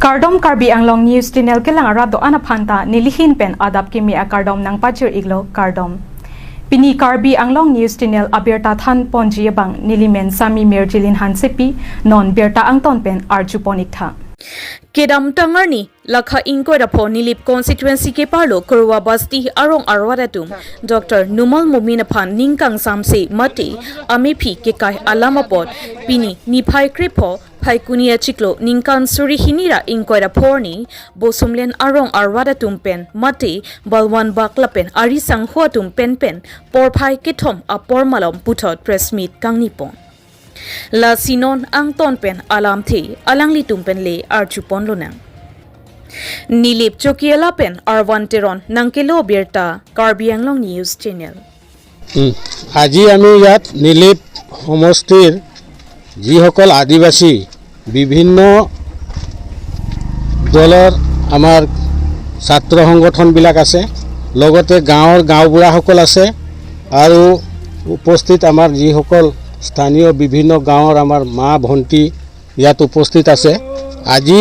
Kardom Karbi Anglong News Channel kelang arado anaphanta nilihin pen adap kimi a Kardom nang pachur iglo Kardom. Pini Karbi Anglong News Channel abirta than ponji bang nilimen sami merjilin hansepi non berta angton pen arjuponik tha. Kedam tangarni lakha inko rapo nilip constituency ke parlo kurwa basti Arong arwadatum Dr. Numal Muminaphan Ning kang samse mati amepi Kehai alamapot pini niphai kripo Phai kunia chiklo ningkan suri hinira inkoira porni bosumlen Arong arwadatum pen mati balwan baklapen ari sanghuatum pen por phai kithom apor malom puthot press meet kangnipon la sinon ang ton pen alam the alangli tumpen le archupon lonang nilip chokiela pen arwanteron nangkelo berta Karbi Anglong News Channel আজি আমি ইয়াত নিলিপ সমষ্টিৰ যিসকল আদিবাসী বিভিন্ন দলৰ আমাৰ ছাত্ৰ সংগঠনবিলাক আছে লগতে গাঁৱৰ গাঁওবুঢ়াসকল আছে আৰু উপস্থিত আমাৰ যিসকল স্থানীয় বিভিন্ন গাঁৱৰ আমাৰ মা ভণ্টি ইয়াত উপস্থিত আছে আজি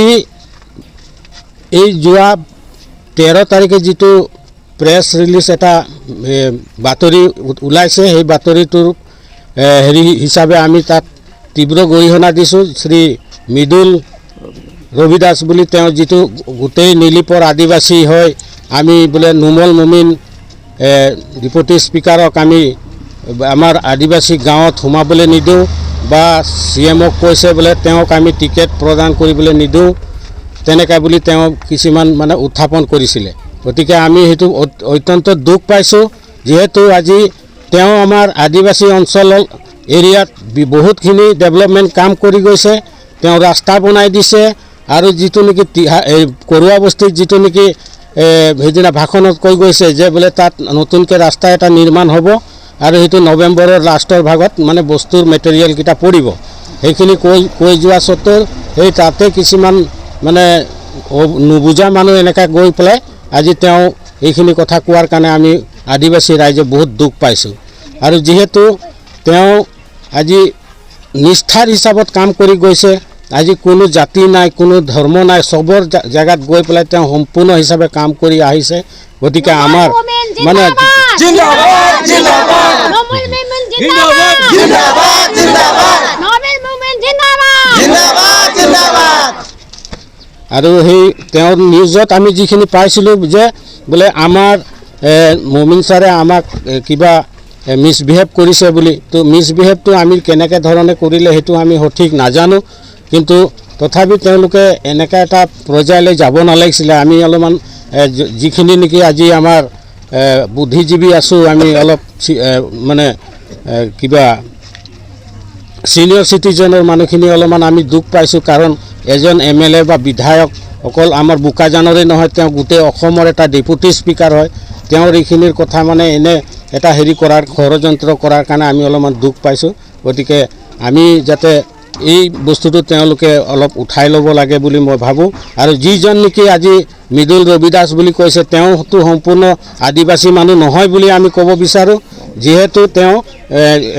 এই যোৱা 13 তাৰিখে যিটো প্ৰেছ ৰিলিজ এটা বাতৰি ওলাইছে সেই বাতৰিটোৰ হেৰি হিচাপে আমি তাত তীব্ৰ গৰিহণা দিছো শ্ৰী মৃদুল ৰবিদাস বুলি তেওঁ যিটো গোটেই নিলিপৰ আদিবাসী হয় আমি বলে নুমল মুমিন ডেপুটি স্পিকাৰক আমি আমাৰ আদিবাসী গাঁৱত সোমাবলৈ নিদিওঁ বা সিএমক কৈছে বলে তেওঁক আমি টিকেট প্ৰদান কৰিবলৈ নিদিওঁ তেনেকা বুলি তেওঁ কিছুমান মানে উত্থাপন কৰিছিলে গতিকে আমি হেতু অত্যন্ত দুখ পাইছো যেহেতু আজি তেওঁ আমাৰ আদিবাসী অঞ্চল এৰিয়াত বহুতখিনি ডেভেলপমেন্ট কাম কৰি গৈছে তেওঁ ৰাস্তা বনাই দিছে আৰু যিটো নেকি কৰোৱা বস্তিত যিটো নেকি হেদিনা ভাষণত কৈ গৈছে যে বলে তাত নতুনকৈ ৰাস্তা এটা নিৰ্মাণ হ'ব আৰু হেতু নৱেম্বৰৰ লাষ্টৰ ভাগত মানে বস্তুৰ মেটেৰিয়েল কিটা পৰিব সেইখিনি কৈ যোৱা সত্ত্বেও এই তাতে কিছুমান মানে নুবুজা মানুহ এনেকা গৈ পেলাই আজি তেওঁ এইখিনি কথা কোৱাৰ কাৰণে আমি আদিবাসী ৰাইজে বহুত দুখ পাইছো আৰু যেহেতু তেওঁ আজি নিষ্ঠাৰ হিচাপত কাম কৰি গৈছে আজি কোনো জাতি নাই কোনো ধৰ্ম নাই সবৰ জায়গাত গৈ পেলাই তেওঁ সম্পূৰ্ণ হিচাপে কাম কৰি আহিছে গতিকে আমাৰ মানে জিন্দাবাদ জিন্দাবাদ নমল মুমিন জিন্দাবাদ জিন্দাবাদ জিন্দাবাদ নমল মুমিন জিন্দাবাদ জিন্দাবাদ জিন্দাবাদ আৰু সেই তেওঁৰ নিউজত আমি যিখিনি পাইছিলো যে বলে আমাৰ মুমিন ছাৰে আমাক কিবা মিসবিহেভ কৰিছে বুলি তো মিসবিহেভটো আমি কেনেকৈ ধৰণে কৰিলে হেতু আমি সঠিক নাজানো কিন্তু তথাপি তেওঁলোকে এনেকা এটা পৰ্যায়লৈ যাব নালাগিছিল আমি অলপমান যিখিনি নেকি আজি আমাৰ বুদ্ধিজীৱী আছো আমি অলপ মানে কিবা সিনিয়ৰ সিটিজেনৰ মানুহখিনি অলপমান আমি দুখ পাইছো কাৰণ এজন এমএলএ বা বিধায়ক অকল আমাৰ বুকাজানৰে নহয় তেওঁ গোটেই অসমৰ এটা ডেপুটি স্পিকাৰ হয় তেওঁৰ এইখিনিৰ কথা মানে এনে এটা হেৰি কৰাৰ ষড়যন্ত্ৰ কৰাৰ কাৰণে আমি অলপমান দুখ পাইছো গতিকে আমি যাতে এই বস্তুটো তেওঁলোকে অলপ উঠাই ল'ব লাগে বুলি মই ভাবো আৰু যিজন নেকি আজি মৃদুল ৰবিদাস বুলি কৈছে তেওঁটো সম্পূৰ্ণ আদিবাসী মানুহ নহয় বুলি আমি ক'ব বিচাৰো যেহেতু তেওঁ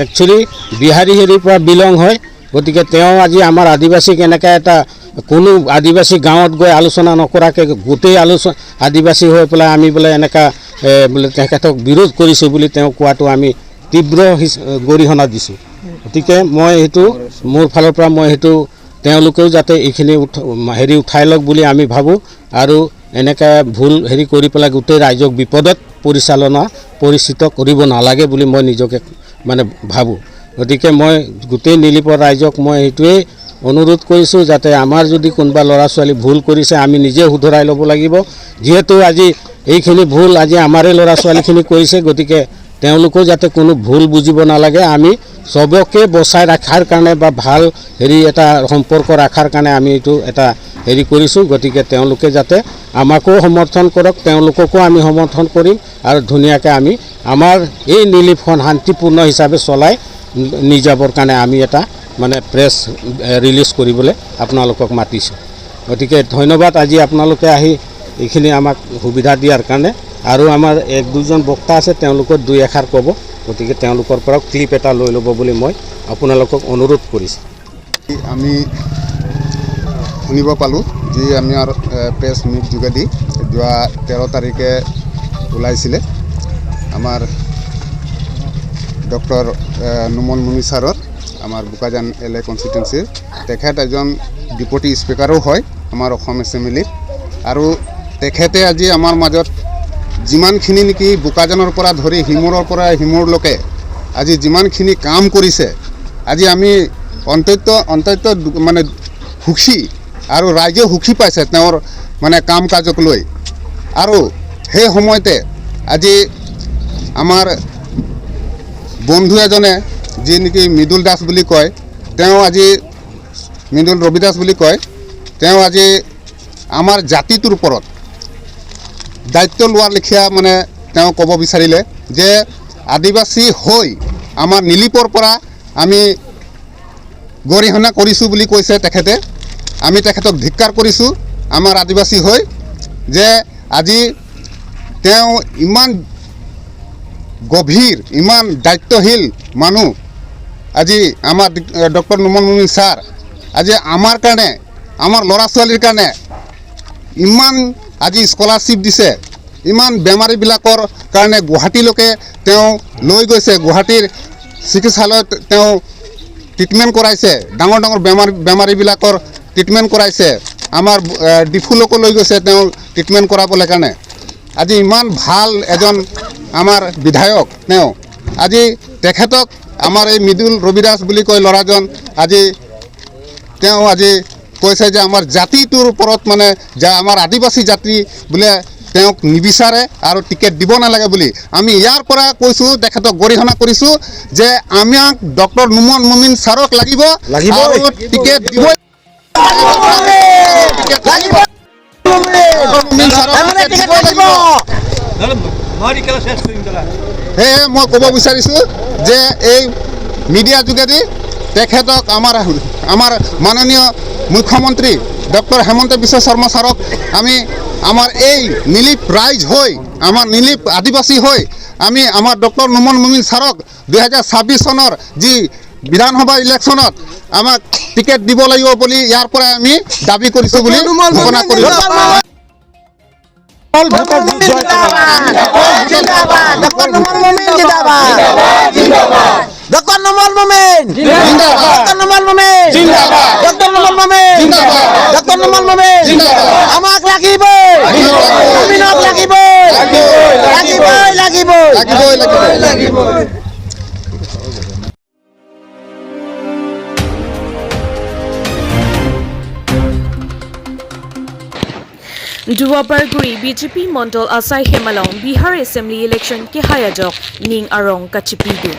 একচুয়ালি বিহাৰী হেৰিৰ পৰা বিলং হয় গতিকে তেওঁ আজি আমাৰ আদিবাসী কেনেকা এটা কোনো আদিবাসী গাঁৱত গৈ আলোচনা নকৰাকে গোটেই আদিবাসী হৈ পেলাই আমি বলে এনেকা বলে তেখেতক বিৰোধ কৰিছো বুলি তেওঁ কোৱাটো আমি তীব্ৰ গৰিহণা দিছো গতিকে মই হেতু মোৰ ফালৰ পৰা মই হেতু তেওঁলোকেও যাতে এইখিনি হেৰি উঠাই লওক বুলি আমি ভাবো আৰু এনেকা ভুল হেৰি কৰি পেলাই গোটেই ৰাইজক বিপদত পৰিচিত কৰিব নালাগে বুলি মই নিজকে মানে ভাবো গতিকে মই গোটেই নিলিপৰ ৰাইজক মই হেতুৱে অনুৰোধ কৰিছো যাতে আমাৰ যদি কোনবা ল'ৰা ছোৱালী ভুল কৰিছে আমি নিজে শুধৰাই ল'ব লাগিব যেহেতু আজি এইখিনি ভুল আজি আমাৰে ল'ৰা ছোৱালীখিনি কৰিছে গতিকে তেওঁলোকো যাতে কোনো ভুল বুজিব নালাগে আমি সবকে বচাই ৰাখাৰ কাৰণে বা ভাল হেৰি এটা সম্পৰ্ক ৰাখাৰ কাৰণে আমি এইটো এটা হেৰি কৰিছো গতিকে তেওঁলোকে যাতে আমাকো সমৰ্থন কৰক তেওঁলোককো আমি সমৰ্থন কৰিম আৰু ধুনীয়াকৈ আমি আমাৰ এই নিলিপখন শান্তিপূৰ্ণ হিচাপে চলাই নিজাবৰ কাৰণে আমি এটা মানে প্ৰেছ ৰিলিজ কৰিবলৈ আপোনালোকক মাতিছো গতিকে ধন্যবাদ আজি আপোনালোকে আহি এইখিনি আমাক সুবিধা দিয়াৰ কাৰণে আৰু আমাৰ এক দুজন বক্তা আছে তেওঁলোকৰ দুই এষাৰ ক'ব গতিকে তেওঁলোকৰ পৰা ক্লিপ এটা লৈ ল'ব বুলি মই আপোনালোকক অনুৰোধ কৰিছো আমি শুনিব পালোঁ যি আমাৰ প্ৰেছ মিট যোগেদি যোৱা 13 তাৰিখে ওলাইছিলে আমাৰ ডক্টৰ নুমল মুনি ছাৰৰ আমাৰ বোকাজান LA কনষ্টিটুৱেঞ্চিৰ তেখেত এজন ডেপুটি স্পিকাৰো হয় আমাৰ অসম এছেম্বলিৰ আৰু তেখেতে আজি আমাৰ মাজত যিমানখিনি নেকি বোকাজানৰ পৰা ধৰি হিমুৰৰ পৰা হিমুৰলৈকে আজি যিমানখিনি কাম কৰিছে আজি আমি অন্তত মানে সুখী আৰু ৰাইজে সুখী পাইছে তেওঁৰ মানে কাম কাজক লৈ আৰু সেই সময়তে আজি আমাৰ বন্ধু এজনে যি নেকি মৃদুল দাস বুলি কয় তেওঁ আজি মৃদুল ৰবি দাস বুলি কয় তেওঁ আজি আমাৰ জাতিটোৰ ওপৰত দায়িত্ব লোৱাৰ লেখীয়া মানে তেওঁ ক'ব বিচাৰিলে যে আদিবাসী হৈ আমাৰ নীলিপৰ পৰা আমি গৰিহণা কৰিছোঁ বুলি কৈছে তেখেতে আমি তেখেতক ধিক্কাৰ কৰিছোঁ আমাৰ আদিবাসী হৈ যে আজি তেওঁ ইমান গভীৰ ইমান দায়িত্বশীল মানুহ আজি আমাৰ ডক্টৰ নুমল মুনি ছাৰ আজি আমাৰ কাৰণে আমাৰ ল'ৰা ছোৱালীৰ কাৰণে ইমান আজি স্কলাৰশ্বিপ দিছে ইমান বেমাৰীবিলাকৰ কাৰণে গুৱাহাটীলৈকে তেওঁ লৈ গৈছে গুৱাহাটীৰ চিকিৎসালয়ত তেওঁ ট্ৰিটমেণ্ট কৰাইছে ডাঙৰ ডাঙৰ বেমাৰীবিলাকৰ ট্ৰিটমেণ্ট কৰাইছে আমাৰ ডিফুলৈকো লৈ গৈছে তেওঁ ট্ৰিটমেণ্ট কৰাবলৈ কাৰণে আজি ইমান ভাল এজন আমাৰ বিধায়ক তেওঁ আজি তেখেতক আমাৰ এই মৃদুল ৰবি দাস বুলি কয় ল'ৰাজন আজি তেওঁ আজি কৈছে যে আমাৰ জাতিটোৰ ওপৰত মানে যে আমাৰ আদিবাসী জাতি বোলে তেওঁক নিবিচাৰে আৰু টিকেট দিব নালাগে বুলি আমি ইয়াৰ পৰা কৈছোঁ তেখেতক গৰিহণা কৰিছোঁ যে আমাক ডক্টৰ নুমল মুমিন ছাৰক লাগিব আৰু টিকেট দিব সেয়ে মই ক'ব বিচাৰিছোঁ যে এই মিডিয়া যোগেদি তেখেতক আমাৰ মাননীয় মুখ্যমন্ত্ৰী ডক্টৰ হেমন্ত বিশ্ব শৰ্মা ছাৰক আমি আমাৰ এই নীলিপ ৰাইজ হৈ আমাৰ নীলিপ আদিবাসী হৈ আমি আমাৰ ডক্টৰ নুমল মুমিন ছাৰক 2026 চনৰ যি বিধানসভা ইলেকশ্যনত আমাক টিকেট দিব লাগিব বুলি ইয়াৰ পৰা আমি দাবী কৰিছোঁ বুলি ঘোষণা কৰিছোঁ Dr. Numal Mumin Dr. Numal Mumin Dr. Numal Mumin Dr. Numal Mumin amak lagi boy aminak lagi boy lagi boy Duarbagori BJP Mondal Asaihem along Bihar Assembly election Kehai Ning Arong Kachepaklang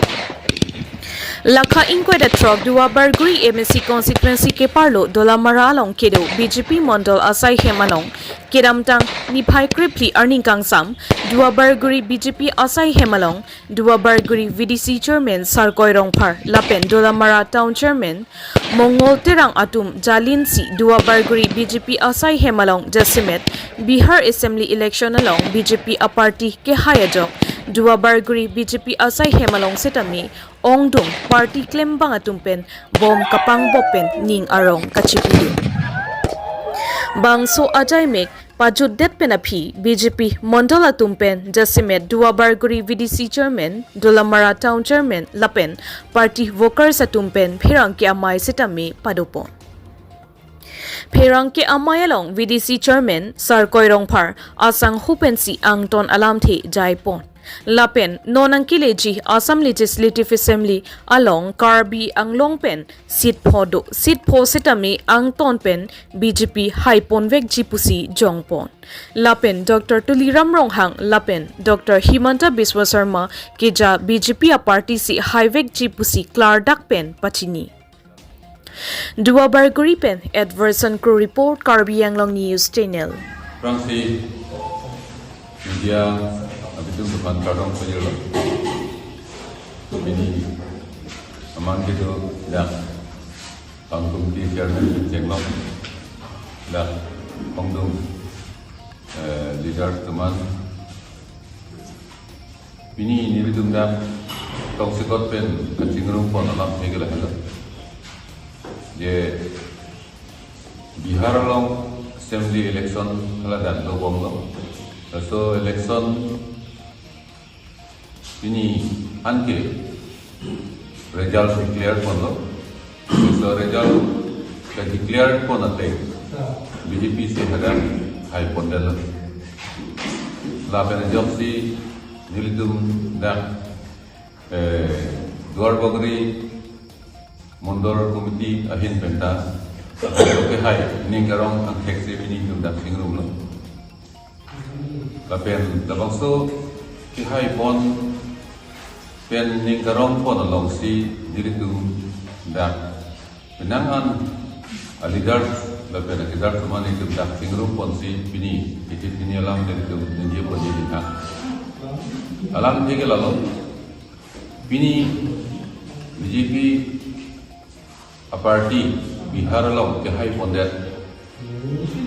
Lakha inquire the truck Duarbagori MSC constituency ke parlo Dolamara along Kedo BJP Mondal Asaihem along Kedamtang Niphai Kripli earning Kangsam Duarbagori BJP Asaihem along Duarbagori VDC chairman Sarkoi Rongphar Lapen Dolamara town chairman Mongol Terang Atum Jalinsi Duarbagori BJP Asaihem along Jasimet Bihar Assembly election along BJP a party Kehai Duarbagori BJP Asaihem along Setami Ongdung party claim bangatumpen bom kapang bopen Ning Arong Kachepaklang Bangso Ajaimek Pajudet Penapi BJP Mondala Tumpen Jasimet Duarbagori VDC chairman Dolamara town chairman Lapen party workers atumpen Phirangke Amai Setami Padopon Phirangke Amai along VDC chairman Sarkoi Rongphar Asang Hupensi Angton Alamthi Jaipon Lapen Nonangkileji Assam Legislative Assembly along Karbi Anglong pen sit pho setami Angton pen BJP Haipon Vek Jipusi Jongpon Lapen Dr. Tuliram Ronghang Lapen Dr. Himanta Biswa Sharma Keja BJP a party si Haivek Jipusi Clardak pen Pachini Duarbagori pen Adverson Crew Report Karbi Anglong News Channel Media Abitum Tuhan Karong Pajero Ini Aman gitu dah Panggung di Chairman Jenglong dah Panggung Leader teman Ini Abitum dah Kau sekot pen Kacingurung pon alam Megala hello Je Bihar along assembly election haladan lo bom lo. So election ini anke result declare pon lo. So result ka declare pon ate BJP se hadan hai pon dal. Laban job si nilidum da Duarbagori Mondor Committee ahin penta Kehai Ning Arong ang hexe bini dum da singrum lo. Lapen labang so Kehai pon pen Ning Arong pon along si nilidum da penangan alidar lapen alidar semani dum da singrum pon si bini itu bini alam nilidum ninja pon jadi alam theke lalo bini BJP a party Bihar long Kehai pondet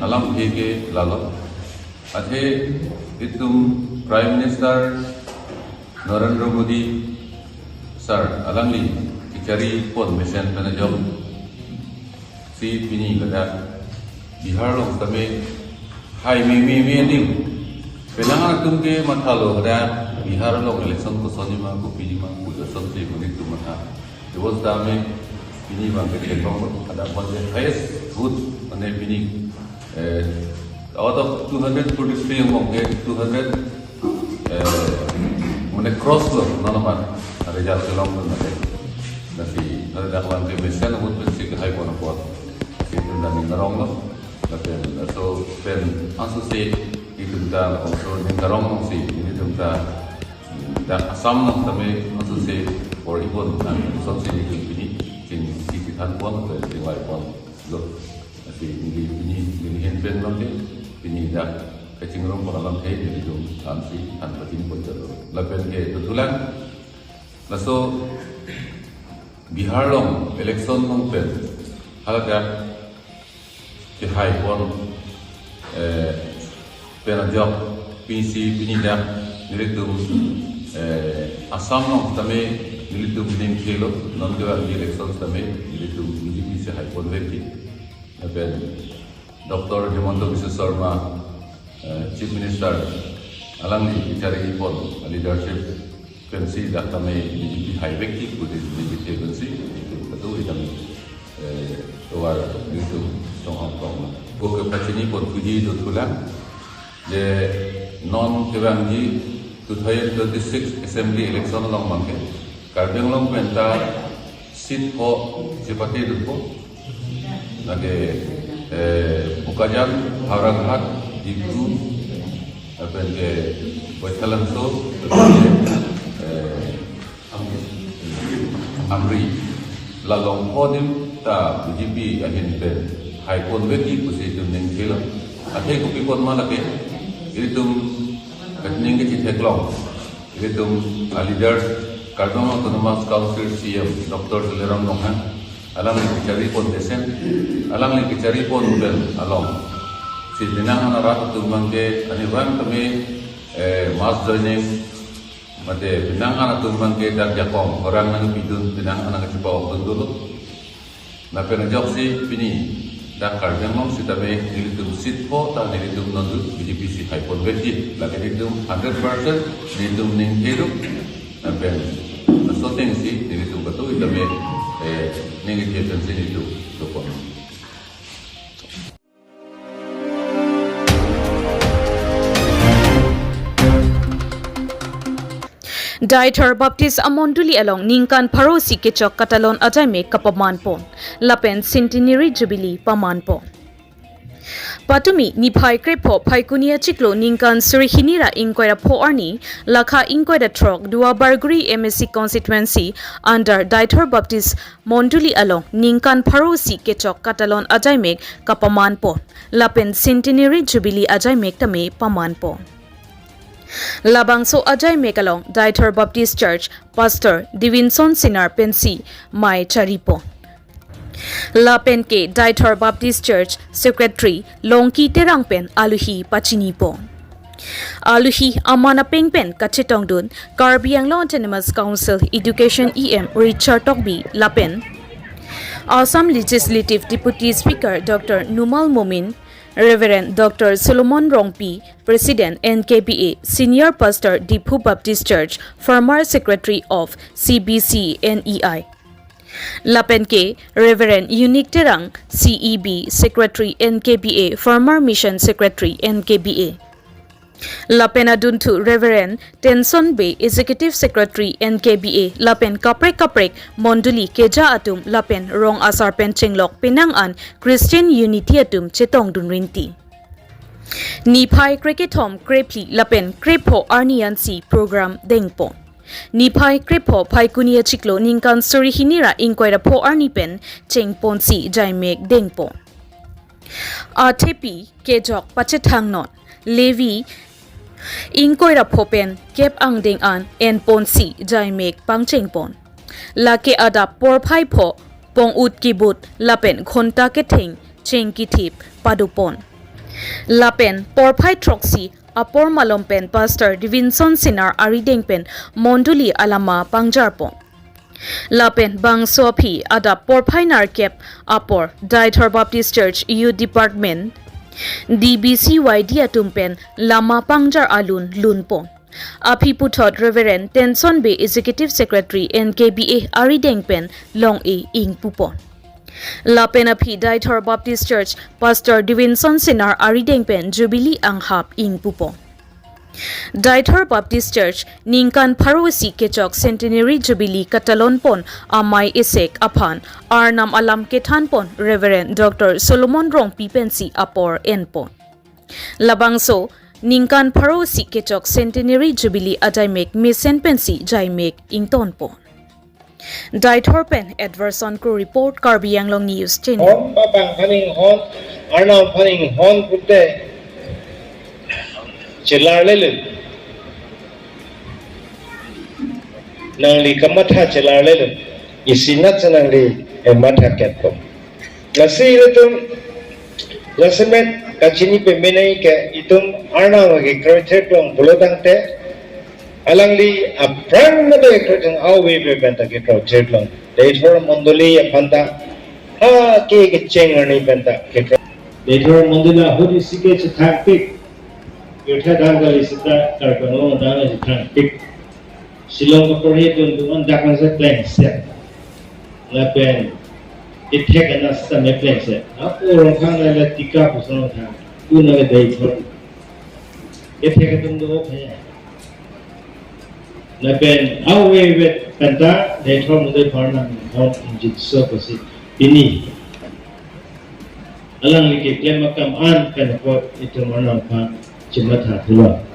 alam theke lalo athe itum Prime Minister Narendra Modi sir alangli kicari pon mesen penajom si bini kada Bihar long tame hai me nim penangan tumke mathalo kada Bihar long election ko sonima ko pinima ko sonse ko nitu mata was dame bini bang ke kong ada pon the highest good ane bini out of 243 among 200 mone cross lo nanaman result long na nasi ada kawan ke besen amut pensi ke hai pon pot itu dan ngarong lo tapi so pen asu se itu da also ngarong si ini tumta da asam no tame asu se or ibon na sonse ni bini kin kitan pon ke lewai pon lo nasi ini hen pen lo bini da kecingrum pon alam he jadi dum tansi tan patin pon jalo lapen ke tutulan laso Bihar long election long pen halaga ke hai pon pen job PC bini da nilitum asam long tame nilitum ning kelo non de election tame nilitum BJP se hai pon veti lapen Dr. Hemanta Biswa Sharma Chief Minister alang ni cari pon leadership pensi datame BJP hai vekti ku BJP pensi itu idam luar itu Hong Kong buku pacini pon puji do tulang de non kewangi 2026 assembly election long mangke Karbi Anglong penta sit ho jepate dupo lage bukajan haranghat diku apen ke botalan so amri lalong podim ta BJP ahin pen hai pon veki pusi tum ning kelo athe kupi pon malake iritum katning ke Kachepaklang iritum leaders Kardom Autonomous Council CM Dr. Arong Nonghan alam ni kicari pon desen alam ni kicari pon bel along si dinang anarat tumangke aniwan kami mas joining mate dinang anak tumangke dak jakong orang nang bidun dinang anak cipaw dulu na penajok si pini dak Karbi si tabe nilitum sit po ta nilitum nondu BJP si haipon veti lagi nilitum 100% nilitum ning hidup na pen so thing si nilitum betul itabe ning hidup si nilitum dopon Dieter Baptist Amonduli along Ningkan Parosi Kechok Katalon Ajame Kapaman Pon Lapen Centenary Jubilee Paman Pon Patumi ni phai krepo phai kunia chiklo Ningkan Surihinira Inquira Po Arni Lakha Inquira Trok Duarbagori MSC constituency under Dieter Baptist Monduli along Ningkan Parosi Kechok Katalon Ajame Kapaman Pon Lapen Centenary Jubilee Ajame Tame Paman Pon Labangso Ajay Mekalong Dieter Baptist Church Pastor Divinson Sinar Pensi Mai Charipo La Penke Dieter Baptist Church Secretary Longki Terangpen Aluhi Pachinipo Aluhi Amana Pengpen Kachetongdun Karbi Anglong Autonomous Council Education EM Richard Tokbi Lapen Assam Legislative Deputy Speaker Dr. Numal Momin Reverend Dr. Solomon Rongpi, President NKBA, Senior Pastor Dipu Baptist Church, former Secretary of CBC NEI. Lapen ke Reverend Unique Terang, CEB, Secretary NKBA, former Mission Secretary NKBA. Lapen aduntu Reverend Tenson Bay, Executive Secretary NKBA. Lapen kaprek Monduli Keja atum Lapen Rong Asar Penchenglok Penangan Christian Unity atum Chetong Dunrinti. Nipai Kreketom Krepli Lapen Krepo Arniansi Program Dengpon. Nipai Krepo Paikunia Chiklo Ningkan Suri Hinira Inquira Po Arnipen Cheng Ponsi Jaimek Dengpon. Tepi Kejok Pachetangnon Levi Inkoira Popen Kep Angding An En Ponsi Jaimek Pangchengpon. Lake Adap Por Pai Po Pong Ut Kibut Lapen Khonta Keteng Cheng Kitip Padupon. Lapen Por Pai Troxi Apor Malompen Pastor Divinson Sinar Aridengpen Monduli Alama Pangjarpon. Lapen Bang Sopi Adap Por Pai Narkep Apor Daithor Baptist Church EU Department DBCY Diatumpen Lama Pangjar Alun Lunpon. Api Putot Reverend Tenson Bay Executive Secretary NKBA Aridengpen Long E Ing Pupon. Lapen Api Daithor Baptist Church Pastor Divinson Sinar Aridengpen Jubilee Anghap Ing Pupon. Daithor Baptist Church Ningkan Parosi Kechok Centenary Jubilee Katalonpon Amai Isek Apan Arnam Alam Ketanpon Reverend Dr. Solomon Rong Pipensi Apor Enpon. Labangso Ningkan Parosi Kechok Centenary Jubilee Ajaimek Misen Pensi Jaimek Ingtonpon. Daithor Pen Edverson Crew Report Karbi Anglong News Channel. Hon papang paning hon Arnam paning hon putte Chelar lelu nang li kamatha chelar lelu isinat sanang li matha ketpom lasi itum lasemet kachini pe menai ke itum arna ge kroche klong bolodang te alang li aprang de kroche awe be benta ge kroche klong deithor mondoli apanta ha ke chengani benta ke deithor mondila hodi sike chathak Yotha Dhargali Sita Karkano Dana Jitran Tik Silong Korea Dunduan Dakan Set Plan Set Lapen Itek Anas Same Plan Set Apo Rongkang Lala Tika Pusong Tha Una Daithor Itek Dundu Opaya Lapen Awe Wet Penta Daithor Mudai Parna Hon Injit Sopasi Ini Alang Like Klemakam An Kanapot Itu Manam Pan Cimatha Thula.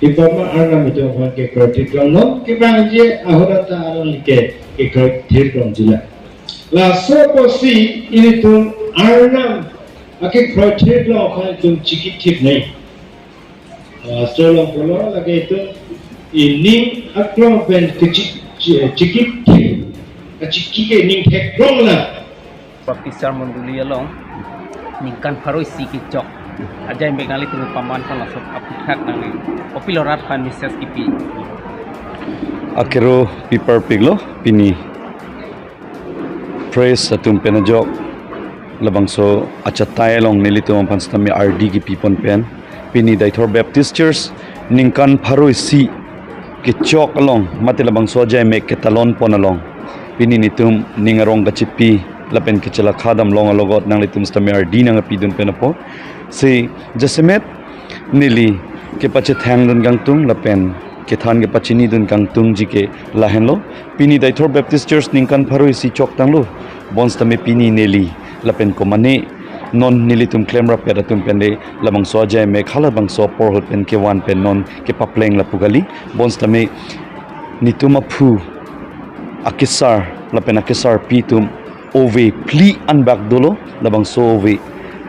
Dipama Arnam itu orang ke Kachepaklang no, kibang je ahorata Arong like ke Kachepaklang jila. La soposi ini tu Arnam ake Kachepaklang kan tu cikit naik. Australia pula lagi itu Ning Aklong pen cikit ke Ning Heklong lah. Baptisar Monduli Along Ningkan Parosi Kicok Ajai Bengali tu paman kan lasuk aputhat nang Opilorat kan Mrs. Kipi Akero piper piglo pini praise atum penajok labangso achatay long nilito ang panstami RD ki pipon pen pini Daithor Baptist Church Ningkan Parosi Kechok along mati labangso ajai mek ketalon pon along pini nitum ningarong kachipi lapen kecela khadam long alogot nang litum stami RD nang pidun penapo si Jasemet nili ke pache thang dun gangtung lapen ke than ke pachini dun gangtung jike lahenlo pini Daithor Baptist Church Ningkan Parosi chok tanglo bonstame pini neli lapen ko mane non nili tum klemra peratum pende lamang so jay me khala bang so por hot pen ke wan pen non ke papleng la pugali bonstame nituma phu akisar lapen akisar pitum ove pli anbak dolo labang so ove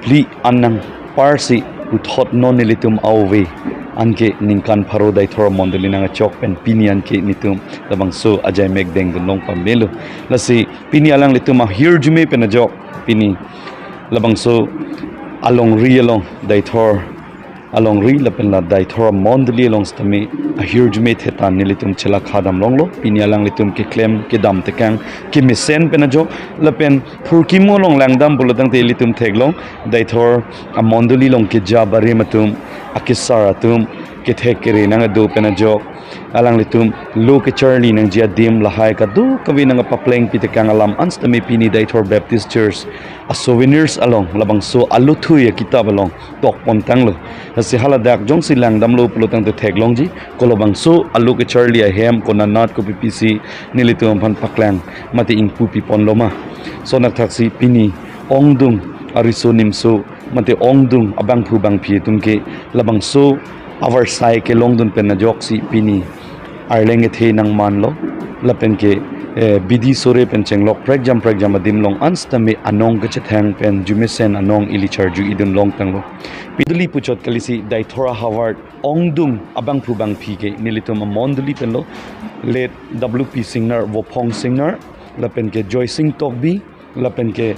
pli anang parsi uthot non nilitum auve anke Ningkan Pharo Daithor mondeli nanga chok pen pinian ke nitum labang so ajai mek deng long pamelo lasi pini alang litum here jume pen jok pini labang so along ri along Daithor along ri lapen la dai thora mondli along stami a hirjume thetan nilitum chela khadam longlo pini alang litum ke claim ke dam tekang ke misen penajo lapen phurkimo long langdam bulodang te litum theglong dai thor a mondli long ke jabari matum akisara tum ke thekere nang do penajo alang litum lo ke charlie nang jia dim lahai ka do kawi nang papleng pitekang alam anstami pini dai thor baptist church a souvenirs along labang so aluthu ya kitab along tok pontang lo si haladak jong silang damlo pulotang te theglong ji kolobang so alu ke charlie a hem ko nanat ko ppc nilitum phan paklang mati ingpu pi ponloma sonak thaksi pini ongdung ariso nimso mate ongdung abang phu bang phi tumke labang so our sai ke longdun pen na joksi pini arlenge the nang manlo lapen ke bidi sore pen chenglok prek jam adim long anstame anong ke chethang pen jumisen anong ili charju idun long tanglo piduli puchot kalisi dai thora howard ongdung abang phubang phi ke nilitum monduli penlo let wp singer wopong singer lapen ke joy sing tokbi lapen ke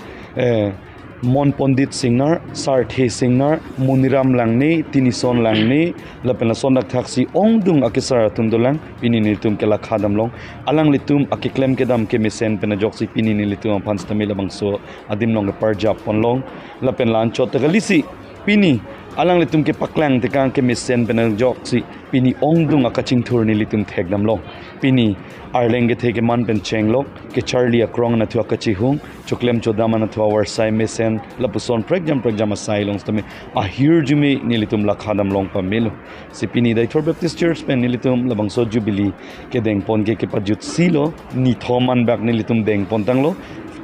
Mon Pondit singer, Sarthe singer, Muniram langni, Tinison langni, lapena sondak taksi ongdung akisar tumdolang, pininitum ke lakhadam long, alang litum akiklem kedam ke mesen penajoksi pininilitum panstamila bangso, adim long parjap ponlong, lapen lanchot tagalisi, pini, alang litum ke paklang tekang ke mesen penajoksi, pini ongdung akaching tur nilitum thegdam long, pini arlenge thege man pen chenglok ke charlie akrong na thua kachi hung choklem chodama na thua war sai mesen lapuson pregjam asai long stame a hirjumi nilitum lakhadam long pamelo sipini dai thor baptist church pen nilitum labang so jubilee ke deng pon ke pajut silo ni thoman bak nilitum deng pon tanglo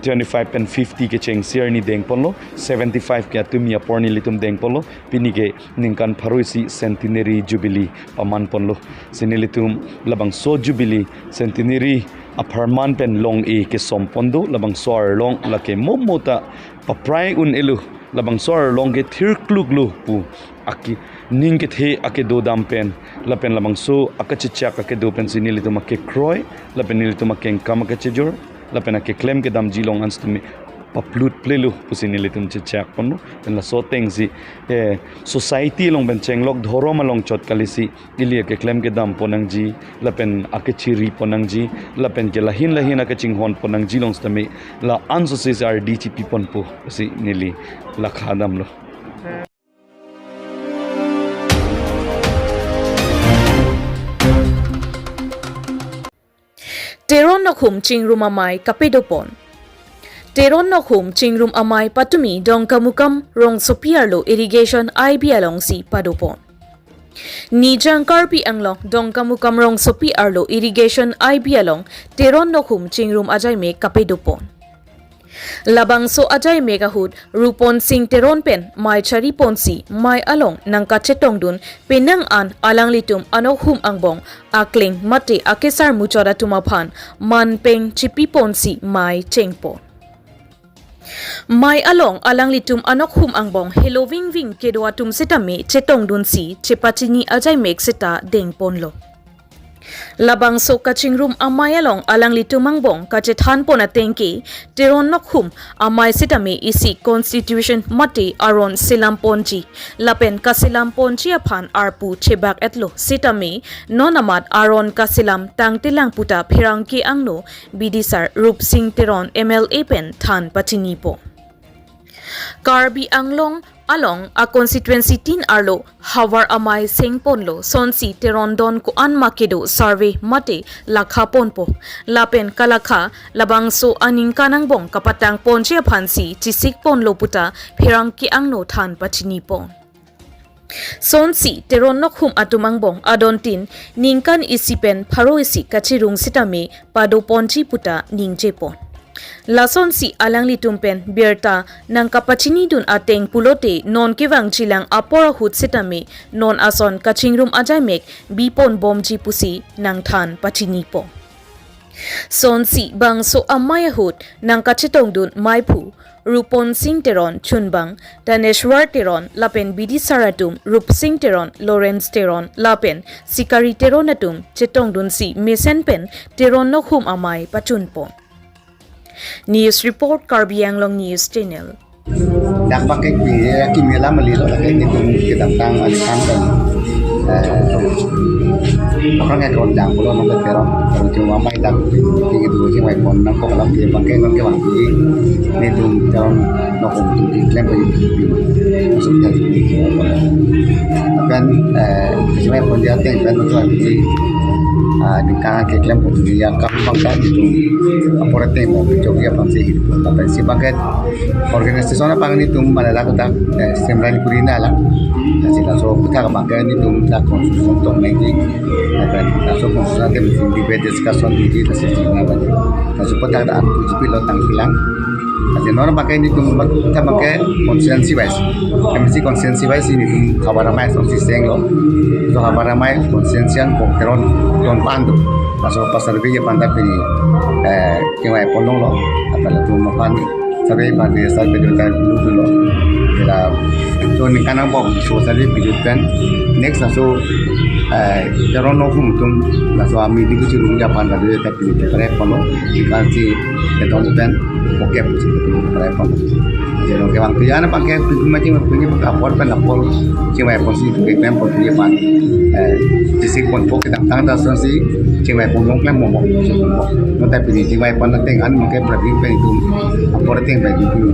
25 and 50 ke cheng siar ni deng ponlo 75 ke atumia porni litum deng ponlo pini ke ningkan pharoisi centenary jubilee paman ponlo sinilitum labang so jubilee centenary aparman pen long e ke sompondo labang soar long la ke momota paprai un elu labang soar long ke thirkluglu pu aki ning ke the ake do dam pen lapen labang so akachicha ake do pen sinilitum ke kroy lapen nilitum ke kam ke chejor lapena ke claim ke dam jilong anstumi paplut plelu pusinilitum chechak ponno pen la so tengsi society long ben chenglok dhorom along chot kalisi ilia ke claim ke dam ponang ji lapen akechiri ponang ji lapen ke lahin akeching hon ponang ji long stami la ansosis ar dtp ponpo si nili la khadam lo Teron nokhum chingrum amai kapedopon. Teron nokhum chingrum amai patumi dongkamukam rong sopiarlo irrigation IB along si padopon. Nijang Karbi Anglong dongkamukam rong sopiarlo irrigation IB along teron nokhum chingrum ajay me kapedopon. Labang so ajay megahud rupon sing teron pen mai chari ponsi mai along nang kachetong dun penang an alang litum anokhum angbong akling mate akesar muchora tumaphan man peng chipi ponsi mai chengpon mai along alang litum anokhum angbong helowing wing kedwa tum setame chetong dun si chepachini ajay meg seta dengpon lo labang so kachingrum amai along alang litumangbong kachethan pona tengki teron nokhum amai sitame isi constitution mate aron silamponji lapen kasilamponji aphan arpu chebak etlo sitame nonamat aron kasilam tangtilang puta phirangki angno bidisar rup sing teron mla pen than pachinipo Karbi Anglong along a constituency tin arlo hawar amai sengponlo sonsi terondon ko an makedo survey mate lakha ponpo lapen kalakha labangso aning kanang bong kapatang ponche phansi chisik ponlo puta phirangki angno than pachini pon sonsi teron nokhum atumang bong adontin ningkan isipen pharoisi kachirung sitame pado ponchi puta ningje pon Lason si alang litumpen berta nang kapachini dun ateng pulote non kiwang chilang apora hut sitame non ason kachingrum ajaymek bipon bomji pusi nang than pachini po son si bang so amaya hut nang kachetong dun maipu rupon sing teron chunbang daneshwar teron lapen bidi saratum rup sing teron lawrence teron lapen sikari teronatum chetong dun si mesen pen teron nokhum amai pachunpon News Report Karbi Anglong News Channel dak pakai kimela melilo lagi itu kita tang alikan kan orang yang kondang pulau nongke terong kalau cuma mai dak tinggi dulu sih mai pon nongko kalau dia pakai nongke wangi ini tuh terong nongko tuh iklan bagi maksudnya kan cuma pon dia teng kan tuh lagi di kang iklan pun dia kampung kan itu apa teng mau coba apa sih tapi si pakai organisasi sana pangan itu malah laku tak sembilan kurina lah nasi langsung kita kemakan itu tak konsumsi untuk lagi dan langsung konsumsi nanti mungkin di discussion di nasi sini banyak langsung kita ada aku pilot tang hilang nasi orang pakai itu kita pakai konsensi wise mesti konsensi wise ini tu kabar ramai konsensi senglo itu kabar ramai konsensi yang pokteron don pandu langsung pasar biaya pandai ini kemai pondong lo atau tu makan sampai pada saat berjualan dulu kita so ni kanang bom so tadi berjualan next so teron no hukum laso ami di kuci rumah pandai dia tapi kita pano ikan si teron dan oke puji kita pano jadi orang yang tiada pakai macam punya apot kan apot cuma posisi kita pun punya pan jisi pun pok kita tang tak sih cuma pun mungkin mau nanti pilih cuma pun nanti kan mungkin berarti itu apot yang baik itu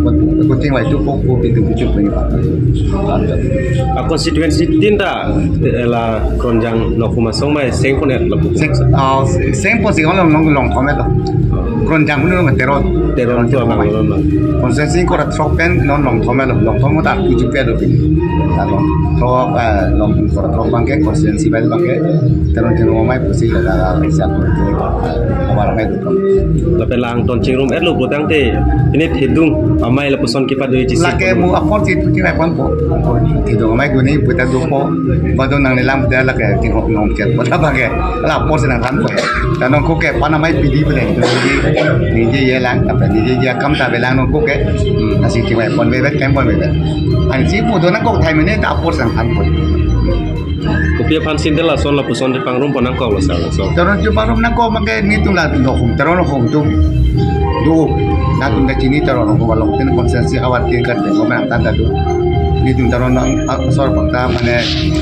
pun cuma itu pok itu punya punya pan konstituensi tinta la kronjang lokuma song mai seng pun et labu seng posisi orang long thom itu kronjang pun orang teron tu apa konsensi kau dah tropen non long thom tak puji pedo ini lalu trop long kau trop bangke konsensi baik bangke teron mai posisi ada siapa tu orang mai tu lepas lang ton cingrum et lu butang te ini hidung amai la puson kipat dari jisi lagi mu apot itu cuma pun po hidung mai guni buta dupo bado nang nilam dia lagi tinggal ngom ket pada bangke lah apot senang kan po dan nongko ke pana mai pidi pada itu ni je lang apa ni je kam ta belang nongko ke nasi cuma pon bebek kem pon bebek anji pu do nak kok thai mene ta apot senang kan po Kopi pan sintel la son la puson de pangrum ponang kau la sala so. Teron ju pangrum nang ko make ni tu la no hum teron hum tu du na tu da chini teron ko balong ten konsensi awat tin kan de ko man tan da du ni tu teron nang sor pakta mane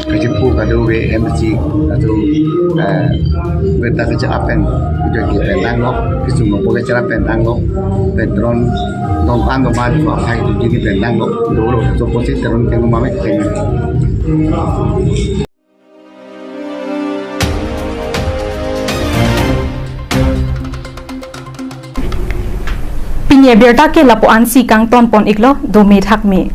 kajipu ka du we MC atu beta ka apen video ki penang no kisu no bo ka penang no petron dong pan do ma ko hai tu ji penang no do lo so posi teron ke ma me ke Pinya berta ke lapuan si kang ton pon iklo do me thak me